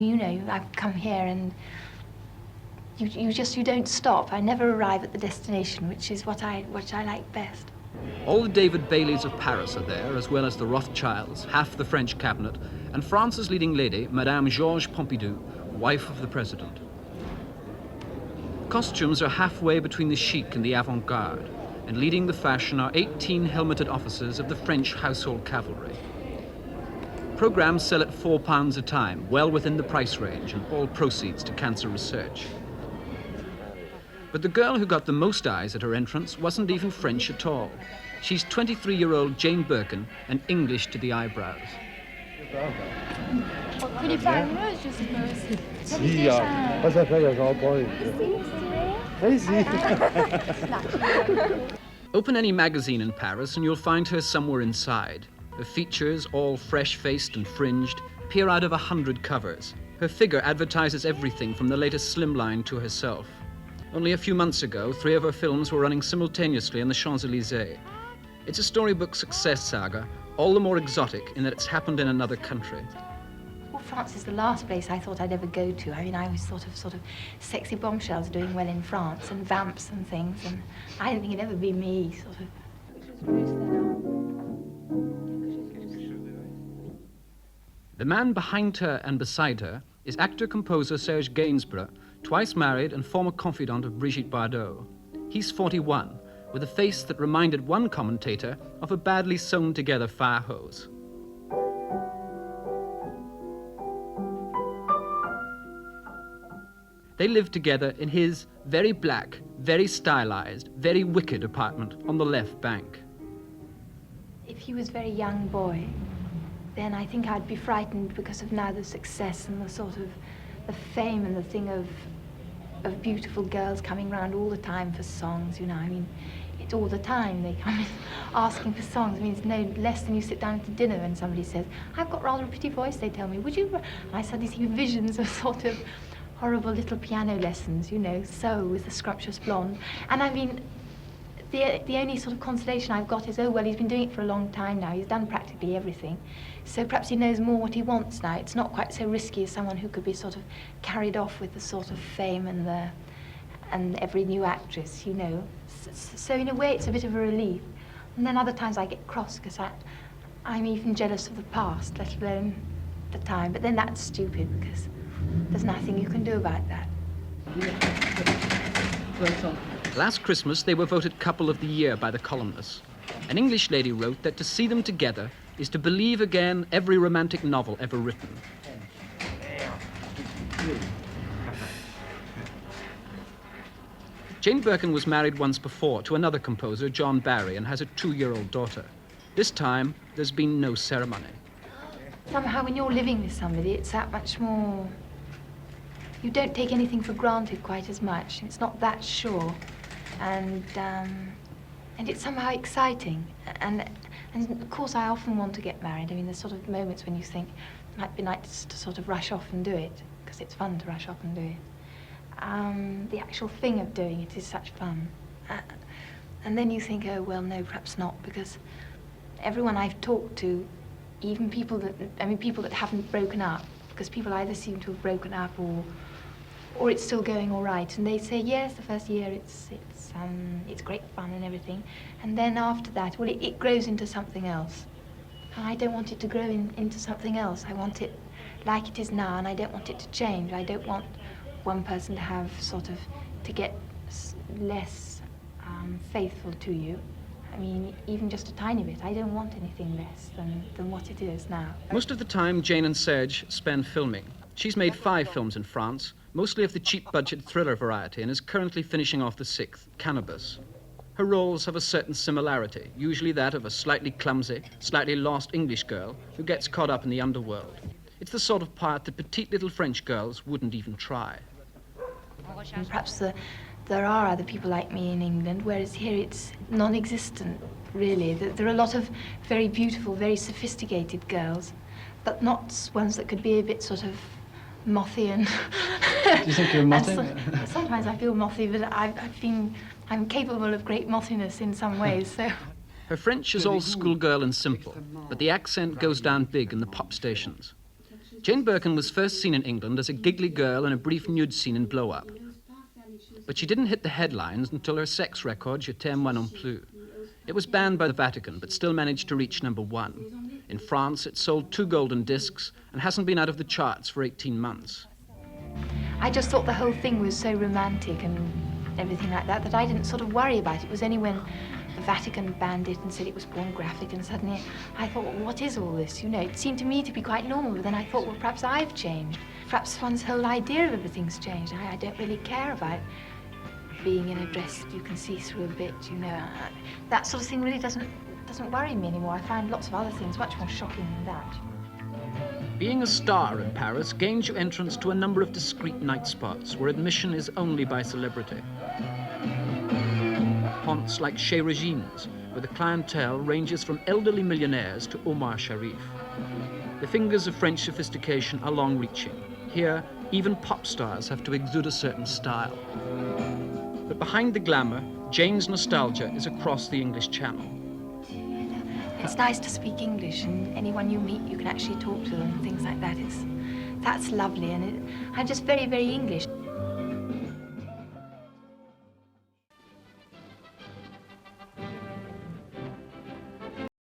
You know, I've come here and you don't stop. I never arrive at the destination, which is what I like best. All the David Baileys of Paris are there, as well as the Rothschilds, half the French cabinet, and France's leading lady, Madame Georges Pompidou, wife of the president. Costumes are halfway between the chic and the avant-garde, and leading the fashion are 18 helmeted officers of the French household cavalry. Programs sell at £4 a time, well within the price range, and all proceeds to cancer research. But the girl who got the most eyes at her entrance wasn't even French at all. She's 23-year-old Jane Birkin, and English to the eyebrows. Open any magazine in Paris and you'll find her somewhere inside. Her features, all fresh-faced and fringed, peer out of 100 covers. Her figure advertises everything from the latest slimline to herself. Only a few months ago, 3 of her films were running simultaneously in the Champs-Élysées. It's a storybook success saga, all the more exotic in that it's happened in another country. Well, France is the last place I thought I'd ever go to. I mean, I was sort of sexy bombshells doing well in France and vamps and things, and I didn't think it'd ever be me, sort of. The man behind her and beside her is actor-composer Serge Gainsbourg, twice married and former confidant of Brigitte Bardot. He's 41, with a face that reminded one commentator of a badly sewn-together fire hose. They live together in his very black, very stylized, very wicked apartment on the left bank. If he was a very young boy, then I think I'd be frightened because of now the success and the sort of the fame and the thing of beautiful girls coming round all the time for songs, you know. I mean, it's all the time they come in asking for songs. I mean, it's no less than you sit down to dinner and somebody says, I've got rather a pretty voice, they tell me, would you? And I suddenly see visions of sort of horrible little piano lessons, you know, so with the scrumptious blonde. And I mean, the only sort of consolation I've got is, oh, well, he's been doing it for a long time now. He's done practically everything. So perhaps he knows more what he wants now. It's not quite so risky as someone who could be sort of carried off with the sort of fame and every new actress, you know. So in a way, it's a bit of a relief. And then other times I get cross because I'm even jealous of the past, let alone the time. But then that's stupid because there's nothing you can do about that. Last Christmas, they were voted Couple of the Year by the columnists. An English lady wrote that to see them together is to believe again every romantic novel ever written. Jane Birkin was married once before to another composer, John Barry, and has a 2-year-old daughter. This time, there's been no ceremony. Somehow, when you're living with somebody, it's that much more... You don't take anything for granted quite as much. It's not that sure. And it's somehow exciting. And of course, I often want to get married. I mean, there's sort of moments when you think it might be nice to sort of rush off and do it, because it's fun to rush off and do it. The actual thing of doing it is such fun. And then you think, oh, well, no, perhaps not, because everyone I've talked to, even people that haven't broken up, because people either seem to have broken up or it's still going all right, and they say, yes, the first year it's great fun and everything, and then after that, well, it grows into something else. And I don't want it to grow into something else. I want it like it is now, and I don't want it to change. I don't want one person to have to get less faithful to you. I mean, even just a tiny bit. I don't want anything less than what it is now. Most of the time, Jane and Serge spend filming. She's made 5 films in France, mostly of the cheap-budget thriller variety, and is currently finishing off the 6th, Cannabis. Her roles have a certain similarity, usually that of a slightly clumsy, slightly lost English girl who gets caught up in the underworld. It's the sort of part that petite little French girls wouldn't even try. And perhaps there are other people like me in England, whereas here it's non-existent, really. There are a lot of very beautiful, very sophisticated girls, but not ones that could be a bit sort of mothy and... Do you think you're mothy? Sometimes I feel mothy, but I'm capable of great mothiness in some ways, so... Her French is all schoolgirl and simple, but the accent goes down big in the pop stations. Jane Birkin was first seen in England as a giggly girl in a brief nude scene in Blow Up. But she didn't hit the headlines until her sex record, Je t'aime moi non plus. It was banned by the Vatican, but still managed to reach #1. In France, it sold 2 golden discs and hasn't been out of the charts for 18 months. I just thought the whole thing was so romantic and everything like that, that I didn't sort of worry about it. It was only when the Vatican banned it and said it was pornographic, and suddenly I thought, well, what is all this? You know, it seemed to me to be quite normal, but then I thought, well, perhaps I've changed. Perhaps one's whole idea of everything's changed. I don't really care about being in a dress you can see through a bit, you know. That sort of thing really doesn't worry me anymore. I find lots of other things much more shocking than that. Being a star in Paris gains you entrance to a number of discreet night spots where admission is only by celebrity. Haunts like Chez Regine's, where the clientele ranges from elderly millionaires to Omar Sharif. The fingers of French sophistication are long-reaching. Here, even pop stars have to exude a certain style. But behind the glamour, Jane's nostalgia is across the English Channel. It's nice to speak English, and anyone you meet, you can actually talk to them and things like that. That's lovely, and I'm just very, very English.